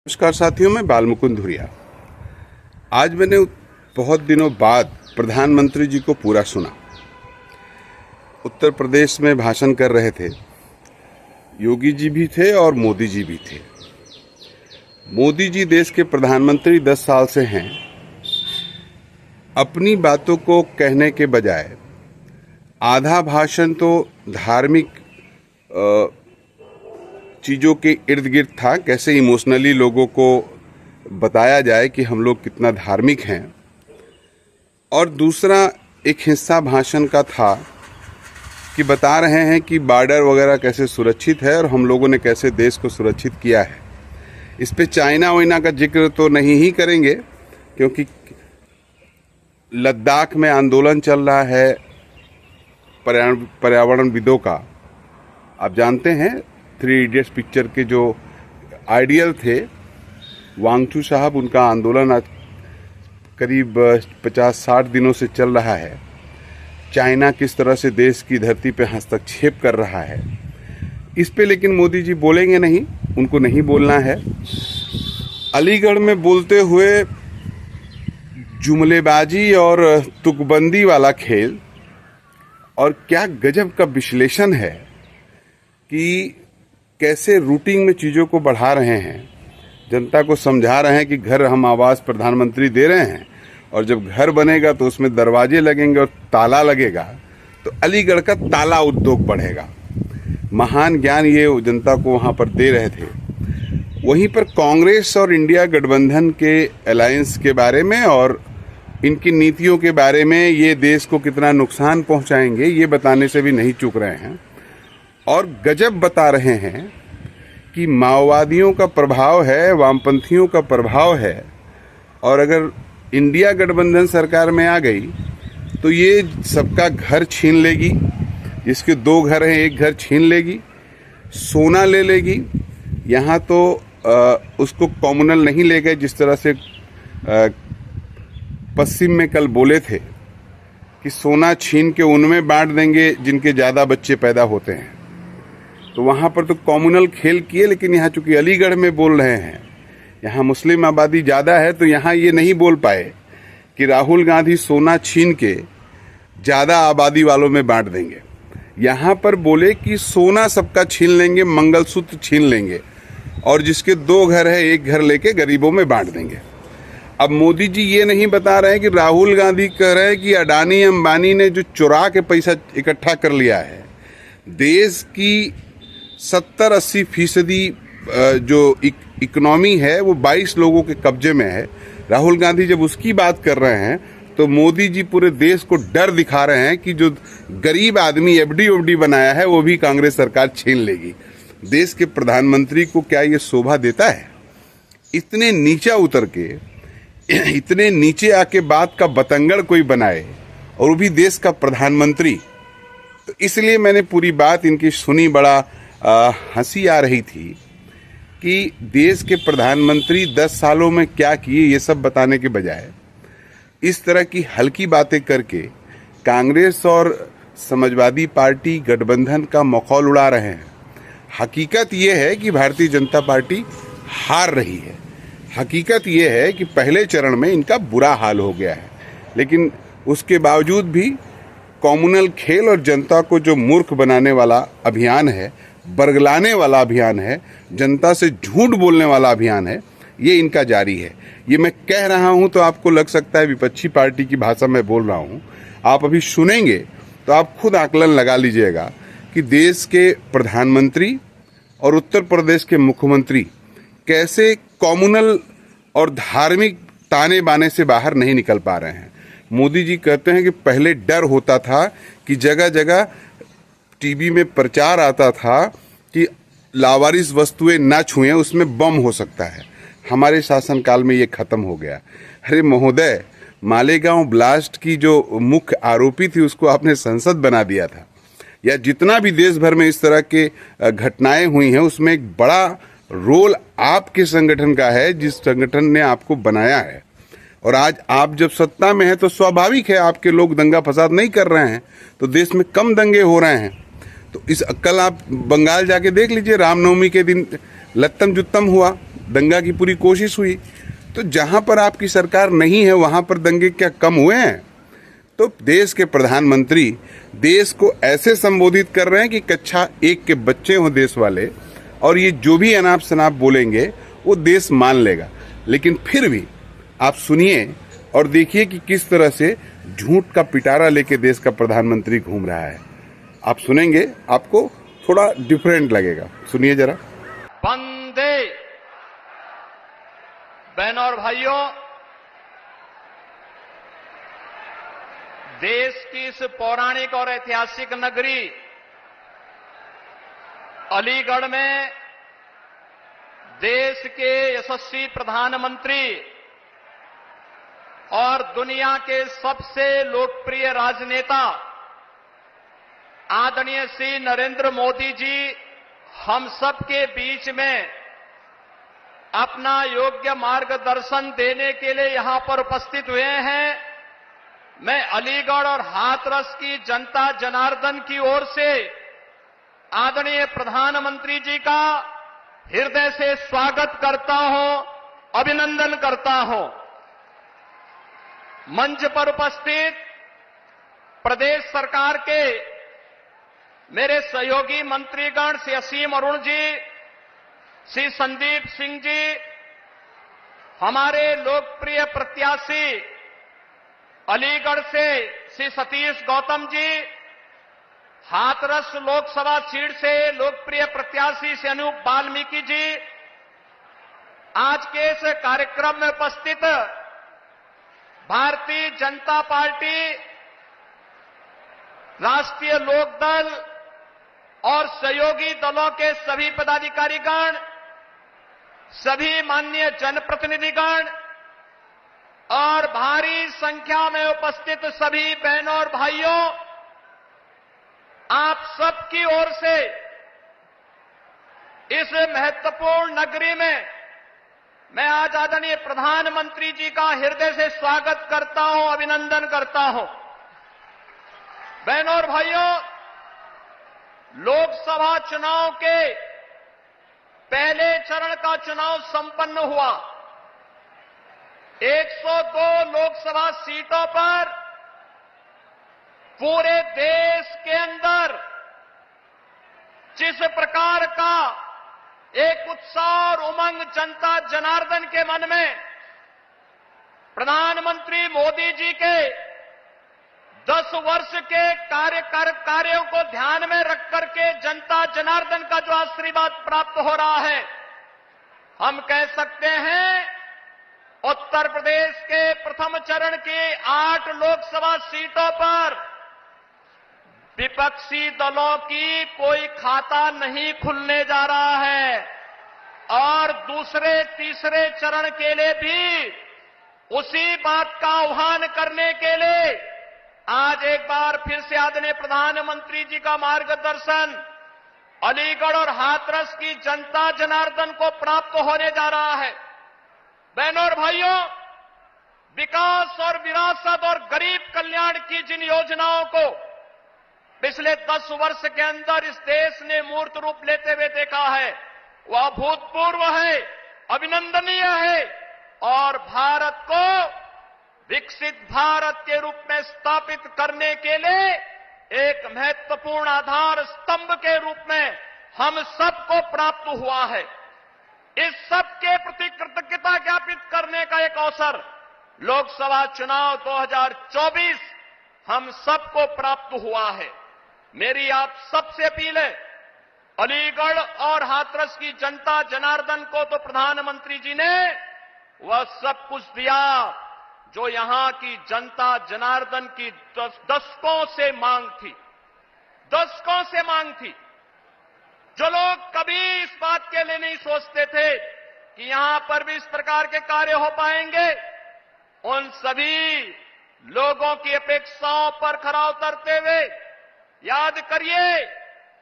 नमस्कार साथियों, मैं बालमुकुंद धुरिया। आज मैंने बहुत दिनों बाद प्रधानमंत्री जी को पूरा सुना। उत्तर प्रदेश में भाषण कर रहे थे। योगी जी भी थे और मोदी जी भी थे। मोदी जी देश के प्रधानमंत्री 10 साल से हैं। अपनी बातों को कहने के बजाय आधा भाषण तो धार्मिक चीज़ों के इर्द गिर्द था, कैसे इमोशनली लोगों को बताया जाए कि हम लोग कितना धार्मिक हैं। और दूसरा एक हिस्सा भाषण का था कि बता रहे हैं कि बॉर्डर वगैरह कैसे सुरक्षित है और हम लोगों ने कैसे देश को सुरक्षित किया है। इस पे चाइना वाइना का जिक्र तो नहीं ही करेंगे, क्योंकि लद्दाख में आंदोलन चल रहा है पर्यावरणविदों का। आप जानते हैं 3 इडियट्स पिक्चर के जो आइडियल थे वांगचू साहब, उनका आंदोलन आज करीब 50-60 दिनों से चल रहा है। चाइना किस तरह से देश की धरती पे हस्तक्षेप कर रहा है, इस पे लेकिन मोदी जी बोलेंगे नहीं, उनको नहीं बोलना है। अलीगढ़ में बोलते हुए जुमलेबाजी और तुकबंदी वाला खेल, और क्या गजब का विश्लेषण है कि कैसे रूटिंग में चीज़ों को बढ़ा रहे हैं। जनता को समझा रहे हैं कि घर हम आवास प्रधानमंत्री दे रहे हैं, और जब घर बनेगा तो उसमें दरवाजे लगेंगे और ताला लगेगा, तो अलीगढ़ का ताला उद्योग बढ़ेगा। महान ज्ञान ये जनता को वहाँ पर दे रहे थे। वहीं पर कांग्रेस और इंडिया गठबंधन के अलायंस के बारे में और इनकी नीतियों के बारे में, ये देश को कितना नुकसान पहुँचाएंगे, ये बताने से भी नहीं चूक रहे हैं। और गजब बता रहे हैं कि माओवादियों का प्रभाव है, वामपंथियों का प्रभाव है, और अगर इंडिया गठबंधन सरकार में आ गई तो ये सबका घर छीन लेगी। जिसके 2 घर हैं, 1 घर छीन लेगी, सोना ले लेगी। यहाँ तो उसको कॉम्युनल नहीं ले गए, जिस तरह से पश्चिम में कल बोले थे कि सोना छीन के उनमें बांट देंगे जिनके ज़्यादा बच्चे पैदा होते हैं। तो वहाँ पर तो कॉम्युनल खेल किए, लेकिन यहाँ चूंकि अलीगढ़ में बोल रहे हैं, यहाँ मुस्लिम आबादी ज़्यादा है, तो यहाँ ये नहीं बोल पाए कि राहुल गांधी सोना छीन के ज़्यादा आबादी वालों में बांट देंगे। यहाँ पर बोले कि सोना सबका छीन लेंगे, मंगलसूत्र छीन लेंगे, और जिसके 2 घर है 1 घर लेके गरीबों में बांट देंगे। अब मोदी जी ये नहीं बता रहे हैं कि राहुल गांधी कह रहे हैं कि अडानी अंबानी ने जो चुरा के पैसा इकट्ठा कर लिया है, देश की 70-80% जो इकोनॉमी है वो 22 लोगों के कब्जे में है। राहुल गांधी जब उसकी बात कर रहे हैं तो मोदी जी पूरे देश को डर दिखा रहे हैं कि जो गरीब आदमी एफडी बनाया है वो भी कांग्रेस सरकार छीन लेगी। देश के प्रधानमंत्री को क्या ये शोभा देता है? इतने नीचा उतर के, इतने नीचे आके बात का बतंगड़ कोई बनाए, और वो भी देश का प्रधानमंत्री। तो इसलिए मैंने पूरी बात इनकी सुनी। बड़ा हंसी आ रही थी कि देश के प्रधानमंत्री 10 सालों में क्या किए, ये सब बताने के बजाय इस तरह की हल्की बातें करके कांग्रेस और समाजवादी पार्टी गठबंधन का मखौल उड़ा रहे हैं। हकीकत ये है कि भारतीय जनता पार्टी हार रही है। हकीकत ये है कि पहले चरण में इनका बुरा हाल हो गया है, लेकिन उसके बावजूद भी कॉम्युनल खेल और जनता को जो मूर्ख बनाने वाला अभियान है, बरगलाने वाला अभियान है, जनता से झूठ बोलने वाला अभियान है, ये इनका जारी है। ये मैं कह रहा हूं तो आपको लग सकता है विपक्षी पार्टी की भाषा में बोल रहा हूं। आप अभी सुनेंगे तो आप खुद आकलन लगा लीजिएगा कि देश के प्रधानमंत्री और उत्तर प्रदेश के मुख्यमंत्री कैसे कॉम्युनल और धार्मिक ताने बाने से बाहर नहीं निकल पा रहे हैं। मोदी जी कहते हैं कि पहले डर होता था कि जगह जगह टीवी में प्रचार आता था कि लावारिस वस्तुएं ना छुएं, उसमें बम हो सकता है। हमारे शासनकाल में ये खत्म हो गया। अरे महोदय, मालेगांव ब्लास्ट की जो मुख्य आरोपी थी उसको आपने संसद बना दिया था। या जितना भी देश भर में इस तरह के घटनाएं हुई हैं, उसमें एक बड़ा रोल आपके संगठन का है, जिस संगठन ने आपको बनाया है। और आज आप जब सत्ता में हैं तो स्वाभाविक है आपके लोग दंगा फसाद नहीं कर रहे हैं, तो देश में कम दंगे हो रहे हैं। तो कल आप बंगाल जाके देख लीजिए, रामनवमी के दिन लत्तम जुत्तम हुआ, दंगा की पूरी कोशिश हुई। तो जहां पर आपकी सरकार नहीं है वहां पर दंगे क्या कम हुए हैं? तो देश के प्रधानमंत्री देश को ऐसे संबोधित कर रहे हैं कि कक्षा 1 के बच्चे हों देश वाले, और ये जो भी अनाप शनाप बोलेंगे वो देश मान लेगा। लेकिन फिर भी आप सुनिए और देखिए कि किस तरह से झूठ का पिटारा लेके देश का प्रधानमंत्री घूम रहा है। आप सुनेंगे, आपको थोड़ा डिफरेंट लगेगा। सुनिए जरा। वंदे। बहनों और भाइयों, देश की इस पौराणिक और ऐतिहासिक नगरी अलीगढ़ में देश के यशस्वी प्रधानमंत्री और दुनिया के सबसे लोकप्रिय राजनेता आदरणीय श्री नरेंद्र मोदी जी हम सब के बीच में अपना योग्य मार्गदर्शन देने के लिए यहां पर उपस्थित हुए हैं। मैं अलीगढ़ और हाथरस की जनता जनार्दन की ओर से आदरणीय प्रधानमंत्री जी का हृदय से स्वागत करता हूं, अभिनंदन करता हूं। मंच पर उपस्थित प्रदेश सरकार के मेरे सहयोगी मंत्रीगण श्री असीम अरुण जी, श्री संदीप सिंह जी, हमारे लोकप्रिय प्रत्याशी अलीगढ़ से श्री सतीश गौतम जी, हाथरस लोकसभा सीट से लोकप्रिय प्रत्याशी श्री अनूप वाल्मीकि जी, आज के इस कार्यक्रम में उपस्थित भारतीय जनता पार्टी, राष्ट्रीय लोकदल और सहयोगी दलों के सभी पदाधिकारीगण, सभी माननीय जनप्रतिनिधिगण और भारी संख्या में उपस्थित सभी बहनों और भाइयों, आप सबकी ओर से इस महत्वपूर्ण नगरी में मैं आज आदरणीय प्रधानमंत्री जी का हृदय से स्वागत करता हूं, अभिनंदन करता हूं। बहनों और भाइयों, लोकसभा चुनाव के पहले चरण का चुनाव संपन्न हुआ। 102 लोकसभा सीटों पर पूरे देश के अंदर जिस प्रकार का एक उत्साह और उमंग जनता जनार्दन के मन में प्रधानमंत्री मोदी जी के 10 वर्ष के कार्यों को ध्यान में रख करके जनता जनार्दन का जो आशीर्वाद प्राप्त हो रहा है, हम कह सकते हैं उत्तर प्रदेश के प्रथम चरण की 8 लोकसभा सीटों पर विपक्षी दलों की कोई खाता नहीं खुलने जा रहा है और दूसरे तीसरे चरण के लिए भी उसी बात का आह्वान करने के लिए आज एक बार फिर से आदरणीय प्रधानमंत्री जी का मार्गदर्शन अलीगढ़ और हाथरस की जनता जनार्दन को प्राप्त होने जा रहा है। बहनों और भाइयों, विकास और विरासत और गरीब कल्याण की जिन योजनाओं को पिछले 10 वर्ष के अंदर इस देश ने मूर्त रूप लेते हुए देखा है, वह अभूतपूर्व है, अभिनंदनीय है और भारत को विकसित भारत के रूप में स्थापित करने के लिए एक महत्वपूर्ण आधार स्तंभ के रूप में हम सबको प्राप्त हुआ है। इस सब के प्रति कृतज्ञता ज्ञापित करने का एक अवसर लोकसभा चुनाव 2024 हम सबको प्राप्त हुआ है। मेरी आप सबसे अपील है, अलीगढ़ और हाथरस की जनता जनार्दन को तो प्रधानमंत्री जी ने वह सब कुछ दिया जो यहां की जनता जनार्दन की दशकों से मांग थी, दशकों से मांग थी। जो लोग कभी इस बात के लिए नहीं सोचते थे कि यहां पर भी इस प्रकार के कार्य हो पाएंगे, उन सभी लोगों की अपेक्षाओं पर खरा उतरते हुए याद करिए,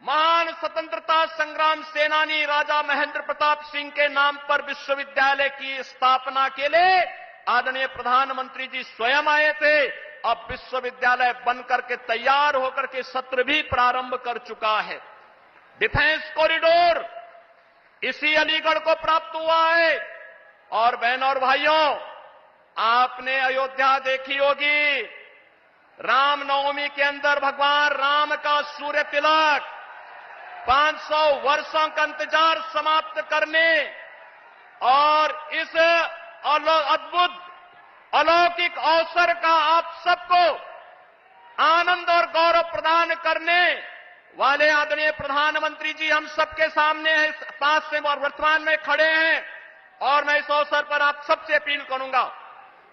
महान स्वतंत्रता संग्राम सेनानी राजा महेंद्र प्रताप सिंह के नाम पर विश्वविद्यालय की स्थापना के लिए आदरणीय प्रधानमंत्री जी स्वयं आए थे। अब विश्वविद्यालय बनकर के तैयार होकर के सत्र भी प्रारंभ कर चुका है। डिफेंस कॉरिडोर इसी अलीगढ़ को प्राप्त हुआ है। और बहनों और भाइयों, आपने अयोध्या देखी होगी। रामनवमी के अंदर भगवान राम का सूर्य तिलक 500 वर्षों का इंतजार समाप्त करने और इस अद्भुत अलौकिक अवसर का आप सबको आनंद और गौरव प्रदान करने वाले आदरणीय प्रधानमंत्री जी हम सबके सामने हैं, पास से और वर्तमान में खड़े हैं। और मैं इस अवसर पर आप सबसे अपील करूंगा,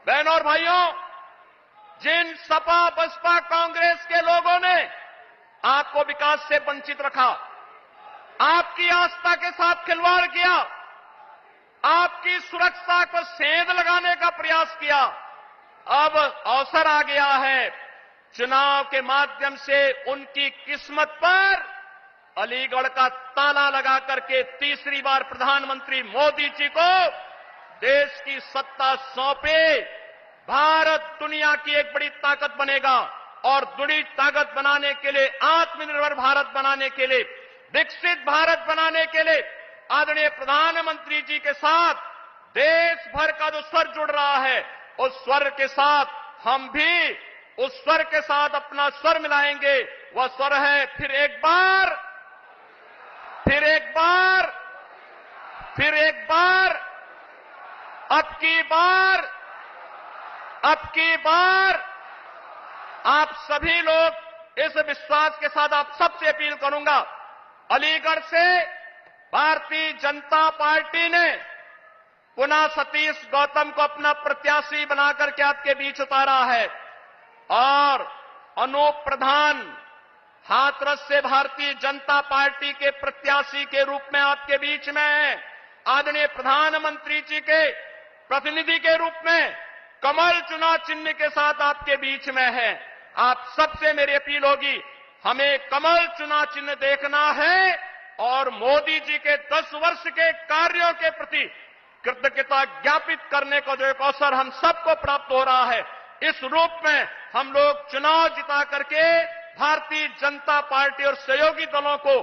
बहनों और भाइयों, जिन सपा बसपा कांग्रेस के लोगों ने आपको विकास से वंचित रखा, आपकी आस्था के साथ खिलवाड़ किया, आपकी सुरक्षा को सेंध लगाने का प्रयास किया, अब अवसर आ गया है चुनाव के माध्यम से उनकी किस्मत पर अलीगढ़ का ताला लगा करके तीसरी बार प्रधानमंत्री मोदी जी को देश की सत्ता सौंपे। भारत दुनिया की एक बड़ी ताकत बनेगा और बड़ी ताकत बनाने के लिए, आत्मनिर्भर भारत बनाने के लिए, विकसित भारत बनाने के लिए आदरणीय प्रधानमंत्री जी के साथ देश भर का जो स्वर जुड़ रहा है, उस स्वर के साथ हम भी उस स्वर के साथ अपना स्वर मिलाएंगे। वह स्वर है फिर एक बार, फिर एक बार, फिर एक बार, अब की बार, अब की बार। आप सभी लोग इस विश्वास के साथ आप सबसे अपील करूंगा, अलीगढ़ से भारतीय जनता पार्टी ने पुनः सतीश गौतम को अपना प्रत्याशी बनाकर के आपके बीच उतारा है और अनूप प्रधान हाथरस से भारतीय जनता पार्टी के प्रत्याशी के रूप में आपके बीच में है। आदरणीय प्रधानमंत्री जी के प्रतिनिधि के रूप में कमल चुनाव चिन्ह के साथ आपके बीच में है। आप सबसे मेरी अपील होगी, हमें कमल चुनाव चिन्ह देखना है और मोदी जी के 10 वर्ष के कार्यों के प्रति कृतज्ञता ज्ञापित करने का जो एक अवसर हम सबको प्राप्त हो रहा है, इस रूप में हम लोग चुनाव जिता करके भारतीय जनता पार्टी और सहयोगी दलों को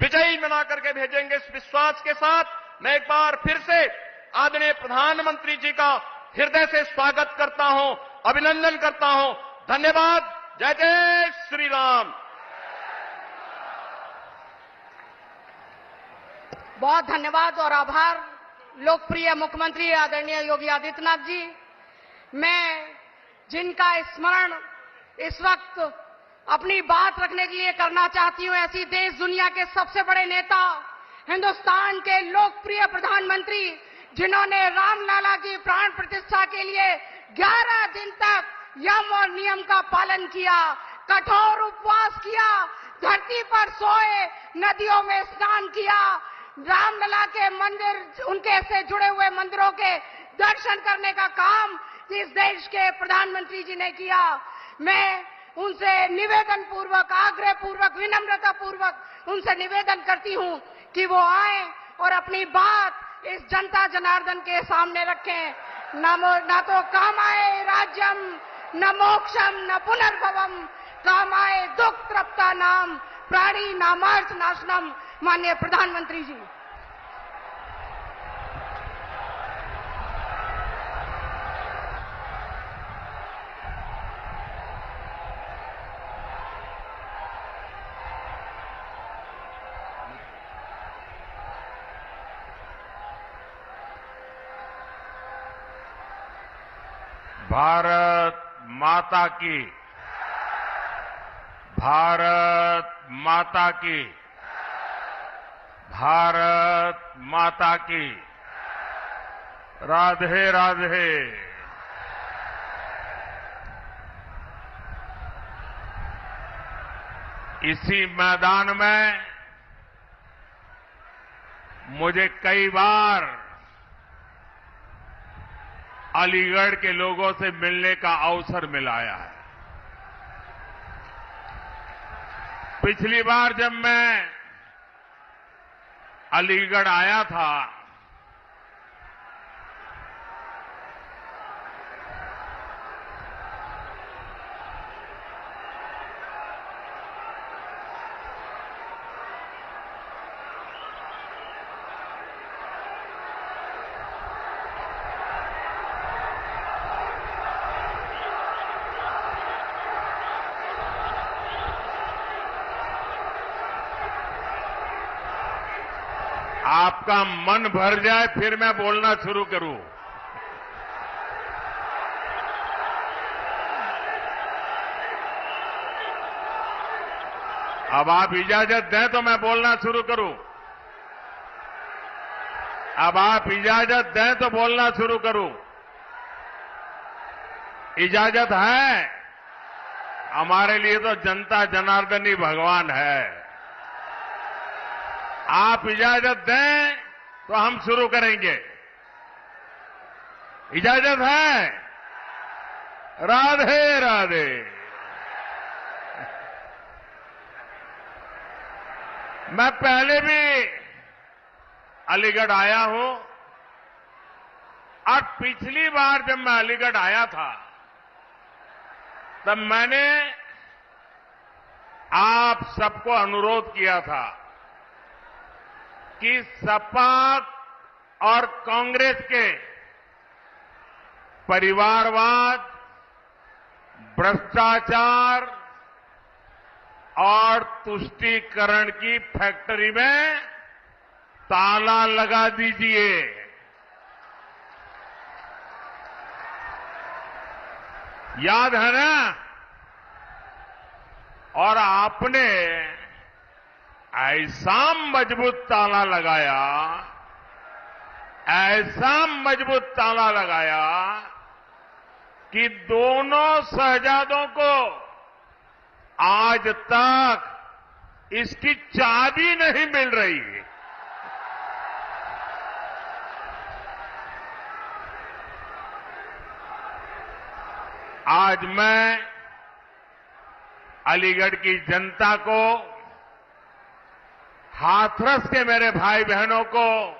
विजयी बना करके भेजेंगे। इस विश्वास के साथ मैं एक बार फिर से आदरणीय प्रधानमंत्री जी का हृदय से स्वागत करता हूं, अभिनंदन करता हूं। धन्यवाद। जय जय श्री राम। बहुत धन्यवाद और आभार लोकप्रिय मुख्यमंत्री आदरणीय योगी आदित्यनाथ जी। मैं जिनका स्मरण इस वक्त अपनी बात रखने के लिए करना चाहती हूं, ऐसी देश दुनिया के सबसे बड़े नेता, हिंदुस्तान के लोकप्रिय प्रधानमंत्री, जिन्होंने रामलला की प्राण प्रतिष्ठा के लिए 11 दिन तक यम और नियम का पालन किया, कठोर उपवास किया, धरती पर सोए, नदियों में स्नान किया, रामलला के मंदिर, उनके से जुड़े हुए मंदिरों के दर्शन करने का काम इस देश के प्रधानमंत्री जी ने किया। मैं उनसे निवेदन पूर्वक, आग्रह पूर्वक, विनम्रता पूर्वक उनसे निवेदन करती हूं कि वो आए और अपनी बात इस जनता जनार्दन के सामने रखें। न तो कामाए राज्यम न मोक्षम न पुनर्भवम, कामाए दुख तृप्ता नाम प्राणी नामार्थ नाशनम। माननीय प्रधानमंत्री जी। भारत माता की, भारत माता की, भारत माता की। राधे राधे। इसी मैदान में मुझे कई बार अलीगढ़ के लोगों से मिलने का अवसर मिलाया है। पिछली बार जब मैं अलीगढ़ आया था, आपका मन भर जाए फिर मैं बोलना शुरू करूं। अब आप इजाजत दें तो मैं बोलना शुरू करूं। अब आप इजाजत दें तो बोलना शुरू करूं। इजाजत है? हमारे लिए तो जनता जनार्दन ही भगवान है। आप इजाजत दें तो हम शुरू करेंगे। इजाजत है? राधे राधे। मैं पहले भी अलीगढ़ आया हूं और पिछली बार जब मैं अलीगढ़ आया था तब मैंने आप सबको अनुरोध किया था कि सपा और कांग्रेस के परिवारवाद, भ्रष्टाचार और तुष्टीकरण की फैक्ट्री में ताला लगा दीजिए। याद है ना? और आपने ऐसा मजबूत ताला लगाया, ऐसा मजबूत ताला लगाया कि दोनों शहजादों को आज तक इसकी चाबी नहीं मिल रही। आज मैं अलीगढ़ की जनता को, हाथरस के मेरे भाई बहनों को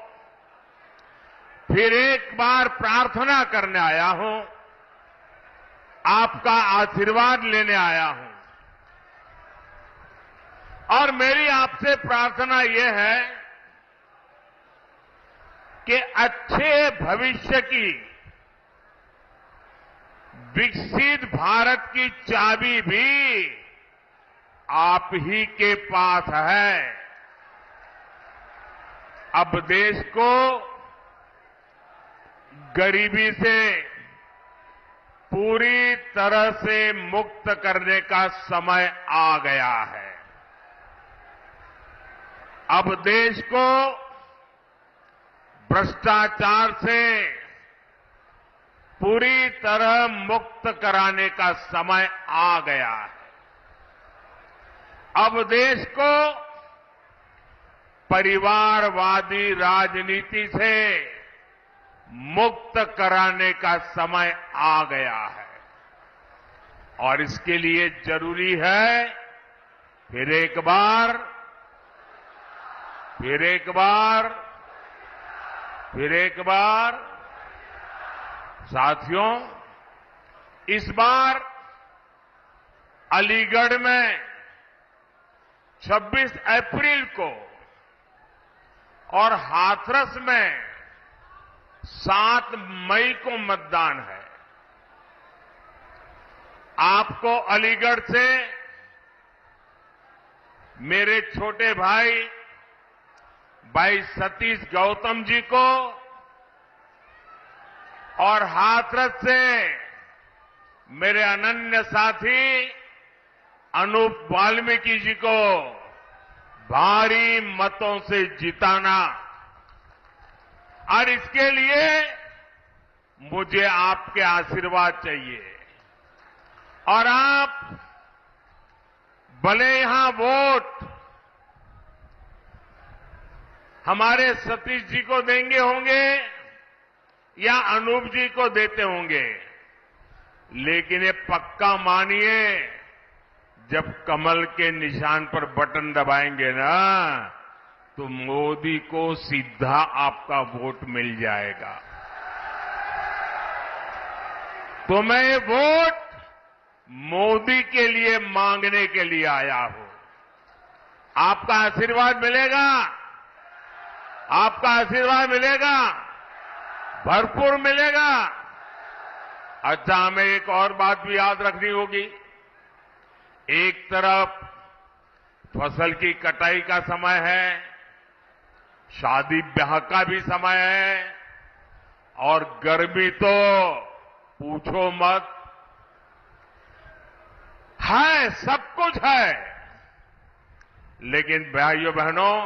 फिर एक बार प्रार्थना करने आया हूं, आपका आशीर्वाद लेने आया हूं। और मेरी आपसे प्रार्थना यह है कि अच्छे भविष्य की, विकसित भारत की चाबी भी आप ही के पास है। अब देश को गरीबी से पूरी तरह से मुक्त करने का समय आ गया है। अब देश को भ्रष्टाचार से पूरी तरह मुक्त कराने का समय आ गया है। अब देश को परिवारवादी राजनीति से मुक्त कराने का समय आ गया है। और इसके लिए जरूरी है फिर एक बार साथियों, इस बार अलीगढ़ में 26 अप्रैल को और हाथरस में 7 मई को मतदान है। आपको अलीगढ़ से मेरे छोटे भाई सतीश गौतम जी को और हाथरस से मेरे अनन्य साथी अनूप वाल्मीकि जी को भारी मतों से जिताना। और इसके लिए मुझे आपके आशीर्वाद चाहिए। और आप भले यहां वोट हमारे सतीश जी को देंगे होंगे या अनूप जी को देते होंगे, लेकिन ये पक्का मानिए, जब कमल के निशान पर बटन दबाएंगे ना तो मोदी को सीधा आपका वोट मिल जाएगा। तो मैं ये वोट मोदी के लिए मांगने के लिए आया हूं। आपका आशीर्वाद मिलेगा, आपका आशीर्वाद मिलेगा, भरपूर मिलेगा। अच्छा, हमें एक और बात भी याद रखनी होगी। एक तरफ फसल की कटाई का समय है, शादी ब्याह का भी समय है और गर्मी तो पूछो मत। है, सब कुछ है, लेकिन भाइयों बहनों,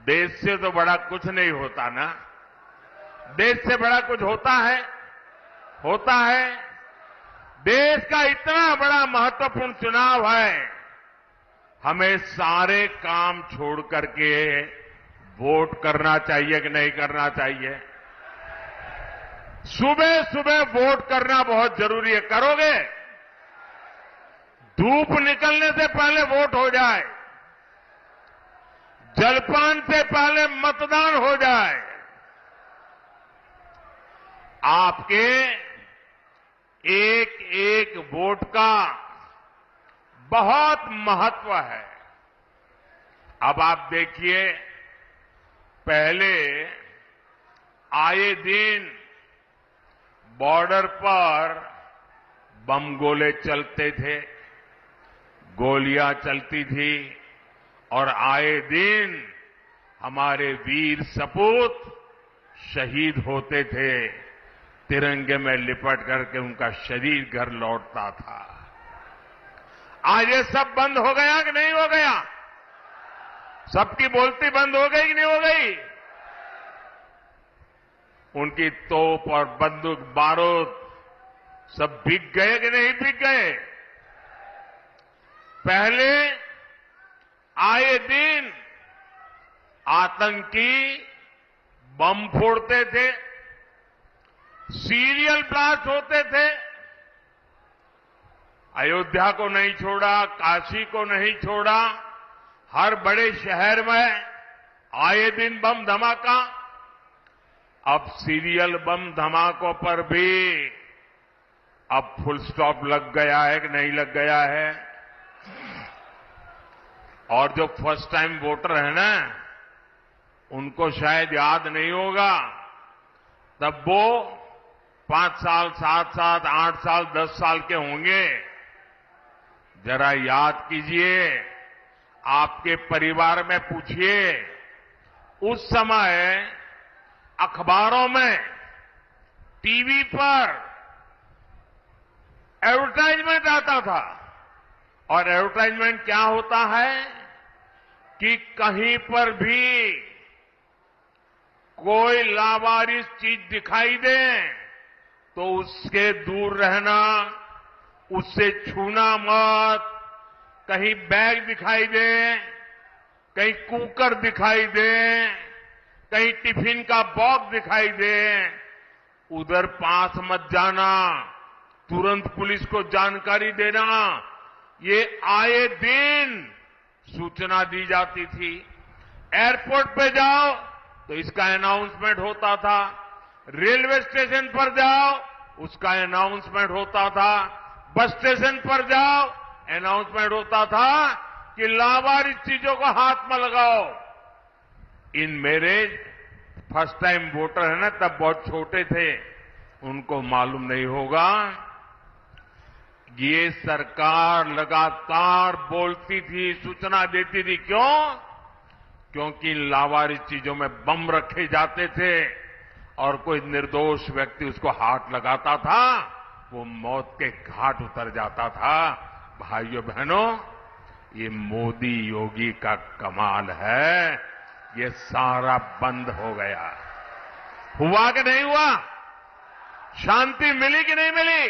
देश से तो बड़ा कुछ नहीं होता ना। देश से बड़ा कुछ होता है। देश का इतना बड़ा महत्वपूर्ण चुनाव है, हमें सारे काम छोड़ करके वोट करना चाहिए कि नहीं करना चाहिए? सुबह सुबह वोट करना बहुत जरूरी है। करोगे? धूप निकलने से पहले वोट हो जाए, जलपान से पहले मतदान हो जाए। आपके एक एक वोट का बहुत महत्व है। अब आप देखिए, पहले आए दिन बॉर्डर पर बम गोले चलते थे, गोलियां चलती थी और आए दिन हमारे वीर सपूत शहीद होते थे। तिरंगे में लिपट करके उनका शरीर घर लौटता था। आज ये सब बंद हो गया कि नहीं हो गया? सबकी बोलती बंद हो गई कि नहीं हो गई? उनकी तोप और बंदूक बारूद सब बिक गए कि नहीं बिक गए? पहले आए दिन आतंकी बम फोड़ते थे, सीरियल ब्लास्ट होते थे। अयोध्या को नहीं छोड़ा, काशी को नहीं छोड़ा, हर बड़े शहर में आए दिन बम धमाका। अब सीरियल बम धमाकों पर भी अब फुल स्टॉप लग गया है कि नहीं लग गया है? और जो फर्स्ट टाइम वोटर है ना, उनको शायद याद नहीं होगा। तब वो 5 साल, 7 साल, 8 साल, 10 साल के होंगे। जरा याद कीजिए, आपके परिवार में पूछिए, उस समय अखबारों में, टीवी पर एडवर्टाइजमेंट आता था। और एडवर्टाइजमेंट क्या होता है कि कहीं पर भी कोई लावारिस चीज दिखाई दे तो उसके दूर रहना, उससे छूना मत। कहीं बैग दिखाई दे, कहीं कुकर दिखाई दे, कहीं टिफिन का बॉक्स दिखाई दे, उधर पास मत जाना, तुरंत पुलिस को जानकारी देना। ये आए दिन सूचना दी जाती थी। एयरपोर्ट पे जाओ तो इसका अनाउंसमेंट होता था, रेलवे स्टेशन पर जाओ उसका अनाउंसमेंट होता था, बस स्टेशन पर जाओ अनाउंसमेंट होता था कि लावारिस चीजों को हाथ में लगाओ। इन मेरे फर्स्ट टाइम वोटर है ना, तब बहुत छोटे थे, उनको मालूम नहीं होगा। ये सरकार लगातार बोलती थी, सूचना देती थी। क्यों? क्योंकि इन लावारिस चीजों में बम रखे जाते थे और कोई निर्दोष व्यक्ति उसको हाथ लगाता था, वो मौत के घाट उतर जाता था। भाइयों बहनों, ये मोदी योगी का कमाल है। ये सारा बंद हो गया। हुआ कि नहीं हुआ? शांति मिली कि नहीं मिली?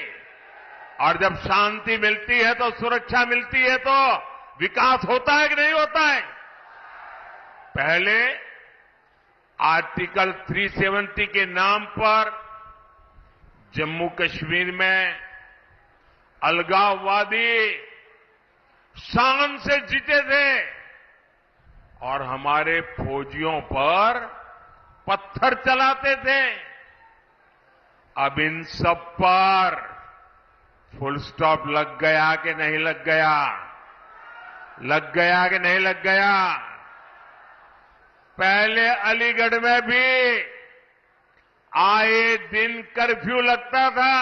और जब शांति मिलती है तो सुरक्षा मिलती है तो विकास होता है कि नहीं होता है? पहले आर्टिकल 370 के नाम पर जम्मू कश्मीर में अलगाववादी शान से जीते थे और हमारे फौजियों पर पत्थर चलाते थे। अब इन सब पर फुल स्टॉप लग गया कि नहीं लग गया? लग गया कि नहीं लग गया? पहले अलीगढ़ में भी आए दिन कर्फ्यू लगता था।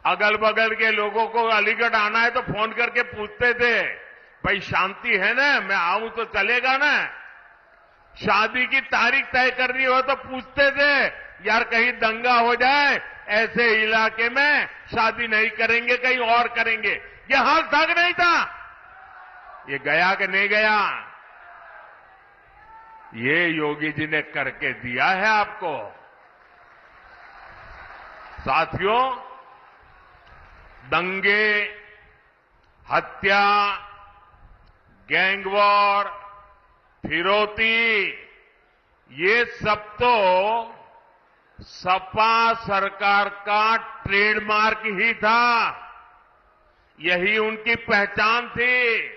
अगल बगल के लोगों को अलीगढ़ आना है तो फोन करके पूछते थे, भाई शांति है ना, मैं आऊं तो चलेगा ना। शादी की तारीख तय करनी हो तो पूछते थे यार कहीं दंगा हो जाए, ऐसे इलाके में शादी नहीं करेंगे, कहीं और करेंगे। ये हाल था कि नहीं था? ये गया कि नहीं गया? ये योगी जी ने करके दिया है आपको। साथियों, दंगे, हत्या, गैंगवॉर, फिरौती, ये सब तो सपा सरकार का ट्रेडमार्क ही था। यही उनकी पहचान थी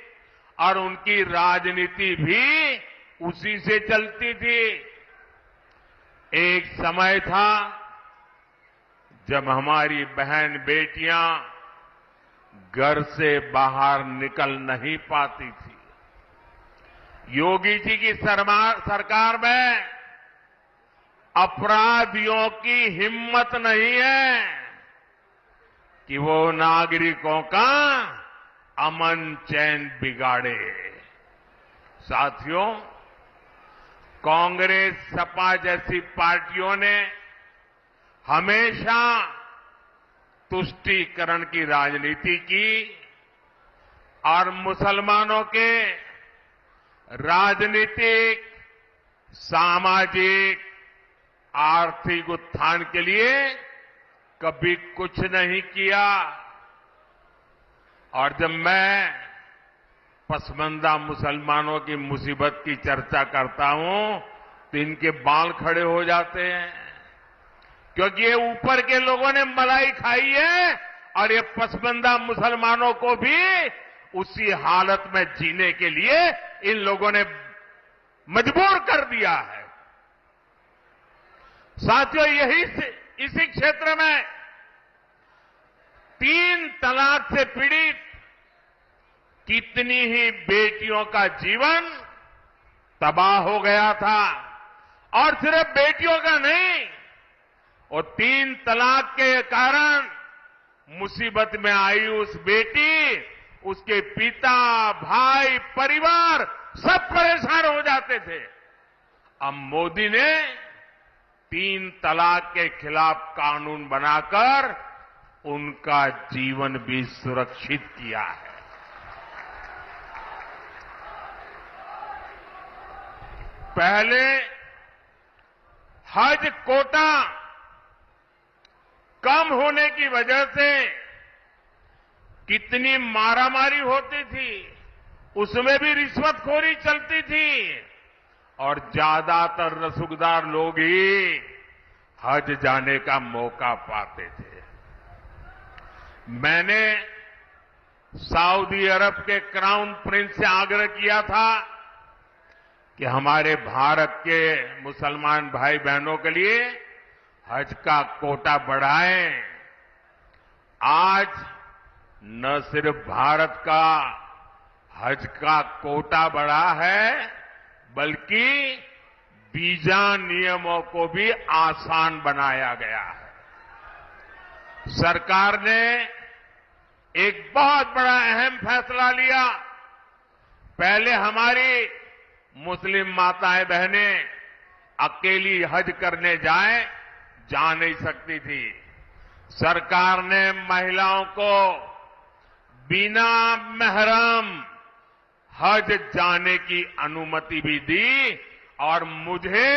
और उनकी राजनीति भी उसी से चलती थी। एक समय था जब हमारी बहन बेटियां घर से बाहर निकल नहीं पाती थी। योगी जी की सरकार में अपराधियों की हिम्मत नहीं है कि वो नागरिकों का अमन चैन बिगाड़े। साथियों, कांग्रेस, सपा जैसी पार्टियों ने हमेशा तुष्टीकरण की राजनीति की और मुसलमानों के राजनीतिक, सामाजिक, आर्थिक उत्थान के लिए कभी कुछ नहीं किया। और जब मैं पसमानदा मुसलमानों की मुसीबत की चर्चा करता हूं तो इनके बाल खड़े हो जाते हैं, क्योंकि ये ऊपर के लोगों ने मलाई खाई है और ये पसमानदा मुसलमानों को भी उसी हालत में जीने के लिए इन लोगों ने मजबूर कर दिया है। साथियों, इसी क्षेत्र में 3 तलाक से पीड़ित कितनी ही बेटियों का जीवन तबाह हो गया था। और सिर्फ बेटियों का नहीं, और 3 तलाक के कारण मुसीबत में आई उस बेटी, उसके पिता, भाई, परिवार सब परेशान हो जाते थे। अब मोदी ने 3 तलाक के खिलाफ कानून बनाकर उनका जीवन भी सुरक्षित किया है। पहले हज कोटा कम होने की वजह से कितनी मारामारी होती थी, उसमें भी रिश्वतखोरी चलती थी और ज्यादातर रसूखदार लोग ही हज जाने का मौका पाते थे। मैंने सऊदी अरब के क्राउन प्रिंस से आग्रह किया था कि हमारे भारत के मुसलमान भाई बहनों के लिए हज का कोटा बढ़ाएं। आज न सिर्फ भारत का हज का कोटा बढ़ा है, बल्कि वीजा नियमों को भी आसान बनाया गया है। सरकार ने एक बहुत बड़ा अहम फैसला लिया। पहले हमारी मुस्लिम माताएं बहनें अकेली हज करने जा नहीं सकती थी। सरकार ने महिलाओं को बिना महरम हज जाने की अनुमति भी दी और मुझे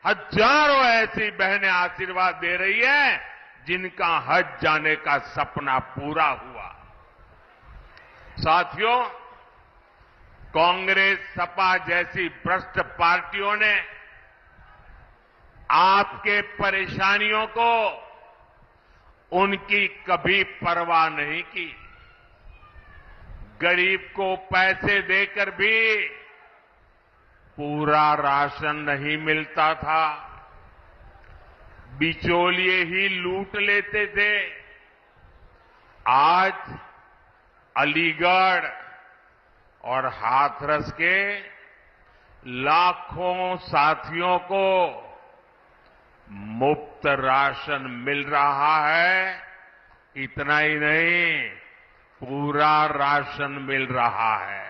हजारों ऐसी बहनें आशीर्वाद दे रही है जिनका हज जाने का सपना पूरा हुआ। साथियों, कांग्रेस, सपा जैसी भ्रष्ट पार्टियों ने आपके परेशानियों को उनकी कभी परवाह नहीं की। गरीब को पैसे देकर भी पूरा राशन नहीं मिलता था, बिचौलिए ही लूट लेते थे। आज अलीगढ़ और हाथरस के लाखों साथियों को मुफ्त राशन मिल रहा है। इतना ही नहीं, पूरा राशन मिल रहा है।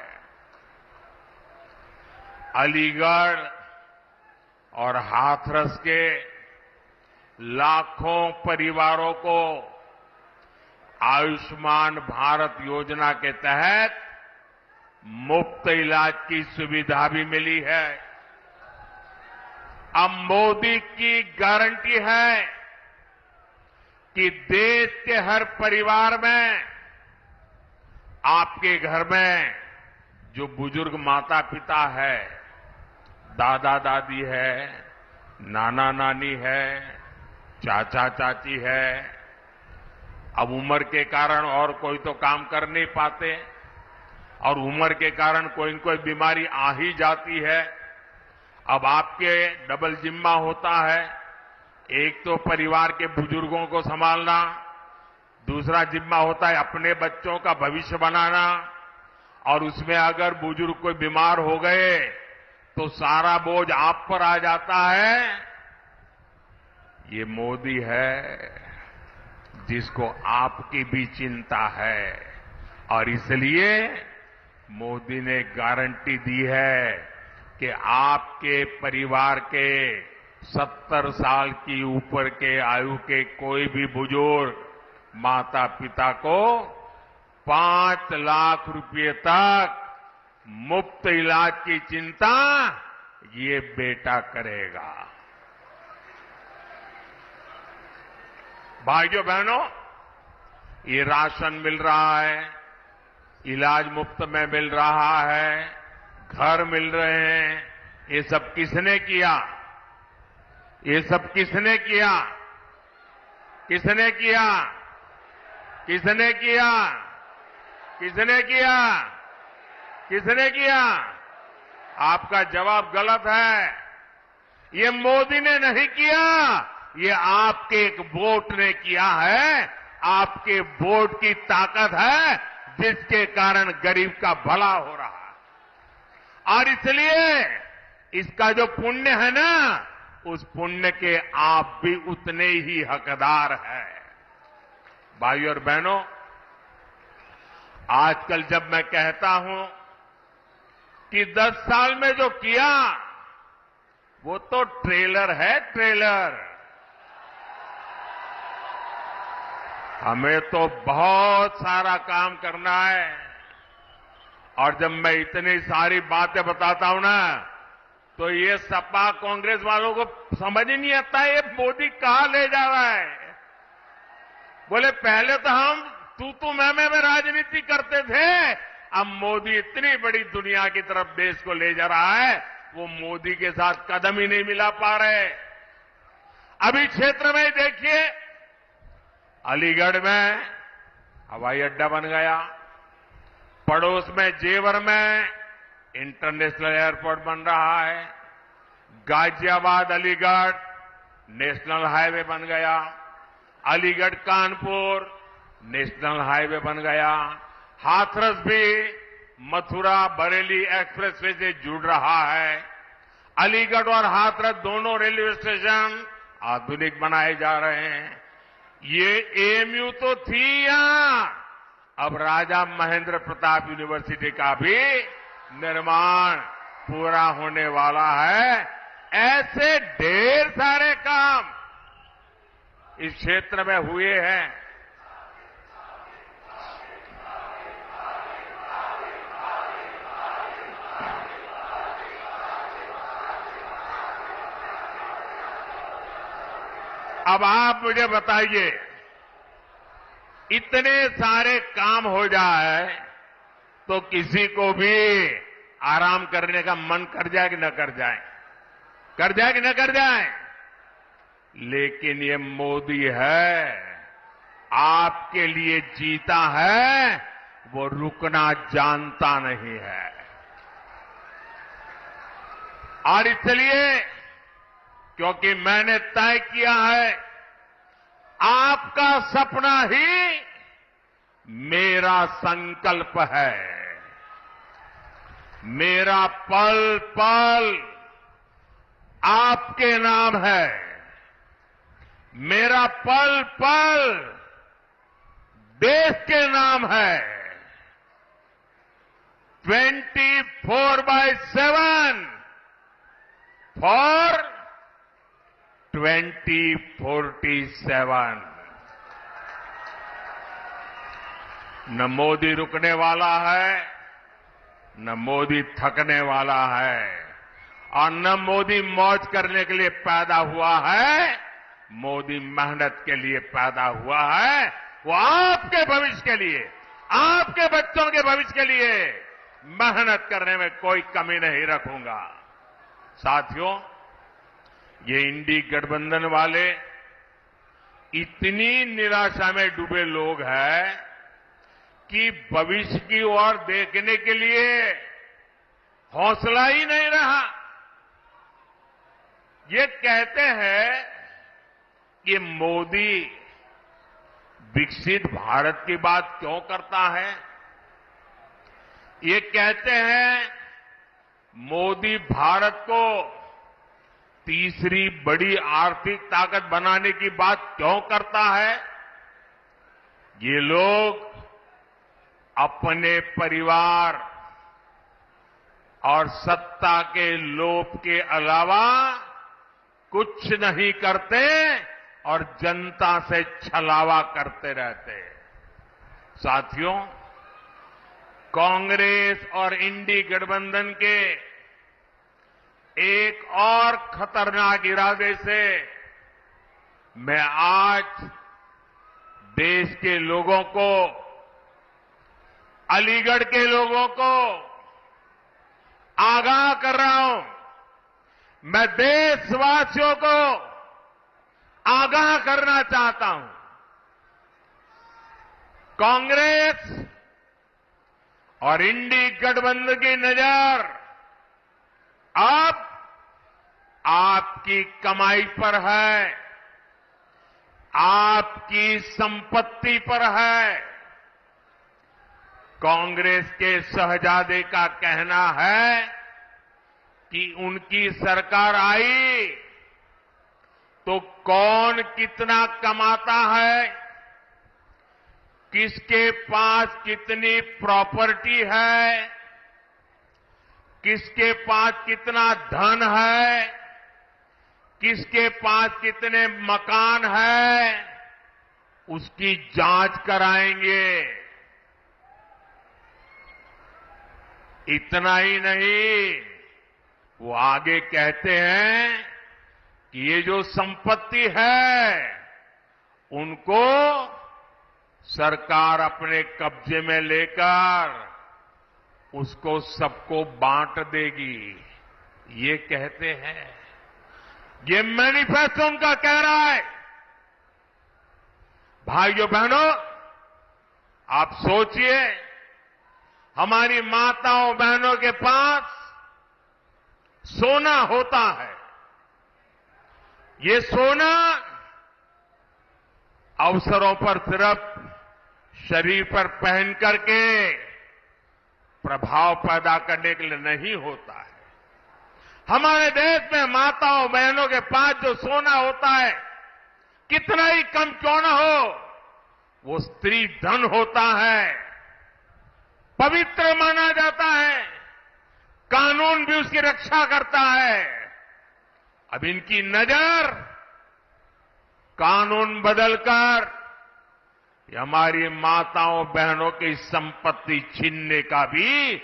अलीगढ़ और हाथरस के लाखों परिवारों को आयुष्मान भारत योजना के तहत मुफ्त इलाज की सुविधा भी मिली है। अब मोदी की गारंटी है कि देश के हर परिवार में, आपके घर में जो बुजुर्ग माता पिता है, दादा दादी है, नाना नानी है, चाचा चाची है, अब उम्र के कारण और कोई तो काम कर नहीं पाते और उम्र के कारण कोई न कोई बीमारी आ ही जाती है। अब आपके डबल जिम्मा होता है, एक तो परिवार के बुजुर्गों को संभालना, दूसरा जिम्मा होता है अपने बच्चों का भविष्य बनाना, और उसमें अगर बुजुर्ग कोई बीमार हो गए तो सारा बोझ आप पर आ जाता है। ये मोदी है जिसको आपकी भी चिंता है, और इसलिए मोदी ने गारंटी दी है कि आपके परिवार के 70 साल की ऊपर के आयु के कोई भी बुजुर्ग माता पिता को 5 लाख रुपए तक मुफ्त इलाज की चिंता ये बेटा करेगा। भाइयों बहनों, ये राशन मिल रहा है, इलाज मुफ्त में मिल रहा है, घर मिल रहे हैं, ये सब किसने किया? ये सब किसने किया? किसने किया? किसने किया? किसने किया? किसने किया? आपका जवाब गलत है। ये मोदी ने नहीं किया, ये आपके एक वोट ने किया है। आपके वोट की ताकत है जिसके कारण गरीब का भला हो रहा है, और इसलिए इसका जो पुण्य है ना, उस पुण्य के आप भी उतने ही हकदार हैं। भाइयों और बहनों, आजकल जब मैं कहता हूं कि 10 साल में जो किया वो तो ट्रेलर है, ट्रेलर। हमें तो बहुत सारा काम करना है, और जब मैं इतनी सारी बातें बताता हूं ना, तो ये सपा कांग्रेस वालों को समझ ही नहीं आता ये मोदी कहां ले जा रहा है। बोले पहले तो हम तू मैं में राजनीति करते थे, अब मोदी इतनी बड़ी दुनिया की तरफ देश को ले जा रहा है, वो मोदी के साथ कदम ही नहीं मिला पा रहे। अभी क्षेत्र में देखिए, अलीगढ़ में हवाई अड्डा बन गया, पड़ोस में जेवर में इंटरनेशनल एयरपोर्ट बन रहा है, गाजियाबाद अलीगढ़ नेशनल हाईवे बन गया, अलीगढ़ कानपुर नेशनल हाईवे बन गया, हाथरस भी मथुरा बरेली एक्सप्रेसवे से जुड़ रहा है। अलीगढ़ और हाथरस दोनों रेलवे स्टेशन आधुनिक बनाए जा रहे हैं। ये एएमयू तो थी यहां, अब राजा महेंद्र प्रताप यूनिवर्सिटी का भी निर्माण पूरा होने वाला है। ऐसे ढेर सारे काम इस क्षेत्र में हुए हैं। अब आप मुझे बताइए, इतने सारे काम हो जाए तो किसी को भी आराम करने का मन कर जाए कि न कर जाए? कर जाए कि न कर जाए? लेकिन ये मोदी है, आपके लिए जीता है, वो रुकना जानता नहीं है। और इसलिए, क्योंकि मैंने तय किया है, आपका सपना ही मेरा संकल्प है। मेरा पल पल आपके नाम है। मेरा पल पल देश के नाम है 24/7 फॉर 2047। न मोदी रुकने वाला है, न मोदी थकने वाला है, और न मोदी मौज करने के लिए पैदा हुआ है। मोदी मेहनत के लिए पैदा हुआ है। वो आपके भविष्य के लिए, आपके बच्चों के भविष्य के लिए मेहनत करने में कोई कमी नहीं रखूंगा। साथियों, ये इंडी गठबंधन वाले इतनी निराशा में डूबे लोग हैं कि भविष्य की ओर देखने के लिए हौसला ही नहीं रहा। ये कहते हैं कि मोदी विकसित भारत की बात क्यों करता है। ये कहते हैं मोदी भारत को तीसरी बड़ी आर्थिक ताकत बनाने की बात क्यों करता है। ये लोग अपने परिवार और सत्ता के लोभ के अलावा कुछ नहीं करते और जनता से छलावा करते रहते। साथियों, कांग्रेस और इंडी गठबंधन के एक और खतरनाक इरादे से मैं आज देश के लोगों को, अलीगढ़ के लोगों को आगाह कर रहा हूं। मैं देशवासियों को आगाह करना चाहता हूं। कांग्रेस और इंडी गठबंधन की नजर अब आपकी कमाई पर है, आपकी संपत्ति पर है। कांग्रेस के शहजादे का कहना है कि उनकी सरकार आई तो कौन कितना कमाता है, किसके पास कितनी प्रॉपर्टी है, किसके पास कितना धन है, किसके पास कितने मकान है, उसकी जांच कराएंगे। इतना ही नहीं, वो आगे कहते हैं कि ये जो संपत्ति है उनको सरकार अपने कब्जे में लेकर उसको सबको बांट देगी। ये कहते हैं, ये मैनिफेस्टो उनका कह रहा है। भाइयों बहनों, आप सोचिए, हमारी माताओं बहनों के पास सोना होता है। ये सोना अवसरों पर सिर्फ शरीर पर पहन करके प्रभाव पैदा करने के लिए नहीं होता है। हमारे देश में माताओं बहनों के पास जो सोना होता है, कितना ही कम क्यों न हो, वो स्त्री धन होता है, पवित्र माना जाता है, कानून भी उसकी रक्षा करता है। अब इनकी नजर कानून बदलकर हमारी माताओं बहनों की संपत्ति छीनने का भी